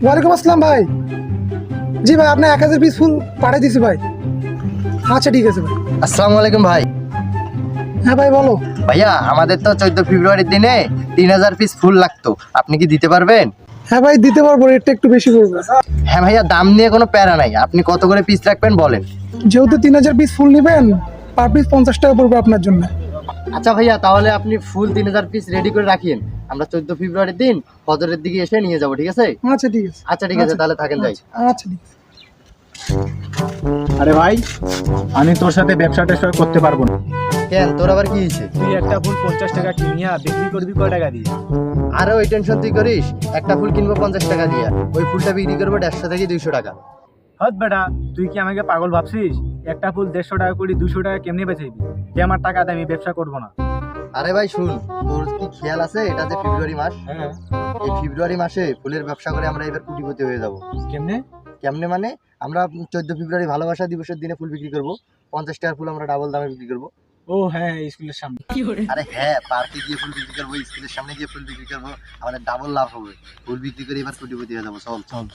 ওয়ালাইকুম আসসালাম ভাই। জি ভাই, আপনার 1000 পিস ফুল পাঠিয়ে দিছি ভাই। আচ্ছা ঠিক আছে ভাই। আসসালামু আলাইকুম ভাই। হ্যাঁ ভাই বলো। ভাইয়া আমাদের তো 14 ফেব্রুয়ারির দিনে 3000 পিস ফুল লাগতো, আপনি কি দিতে পারবেন? হ্যাঁ ভাই দিতে পারবো, রেটটা একটু বেশি পড়বে। হ্যাঁ ভাইয়া, দাম নিয়ে কোনো প্যারা নাই, আপনি কত করে পিস রাখবেন বলেন। যেহেতু 3000 পিস ফুল নেবেন, পার পিস 50 টাকা পড়বে আপনার জন্য। আচ্ছা ভাইয়া, তাহলে আপনি ফুল 3000 পিস রেডি করে রাখিয়েন, আমরা 14 ফেব্রুয়ারির দিন ফজরের দিকে এসে নিয়ে যাবো, ঠিক আছে? আচ্ছা ঠিক আছে। আচ্ছা ঠিক আছে, তাহলে থাকেন যাই। আচ্ছা ঠিক আছে। আরে ভাই, আমি তোর সাথে ব্যবসা টেবসা করতে পারবো না। কেন, তোর আবার কি হয়েছে? তুই একটা ফুল 50 টাকা কিনিয়া বিক্রি করবি কয় টাকা দিয়ে? আরে ওই টেনশন তুই করিস, একটা ফুল কিনবো 50 টাকা দিয়ে, ওই ফুলটা বিক্রি করবো 150 থেকে 200 টাকা। হত বেটা, তুই কি আমাকে পাগল ভাবছিস? একটা ফুল 150 টাকা করে 200 টাকা কেমনে বেচাইবি? তুই আমার টাকা দে, আমি ব্যবসা করবো না। আরে ভাই শুন, তোর কি খেয়াল আছে এটা যে ফেব্রুয়ারি মাস? হ্যাঁ। এই ফেব্রুয়ারি মাসে ফুলের ব্যবসা করে আমরা এবার কোটিপতি হয়ে যাব। কেমনে? কেমনে মানে, আমরা 14 ফেব্রুয়ারি ভালোবাসা দিবসের দিনে ফুল বিক্রি করব, 50 টাকার ফুল আমরা ডাবল দামে বিক্রি করব। ও হ্যাঁ, স্কুলের সামনে। আরে হ্যাঁ, পার্কে গিয়ে ফুল বিক্রি করবো, স্কুলের সামনে গিয়ে ফুল বিক্রি করবো, আমাদের ডাবল লাভ হবে। ফুল বিক্রি করে এবার কোটিপতি হয়ে যাবো, চল চল।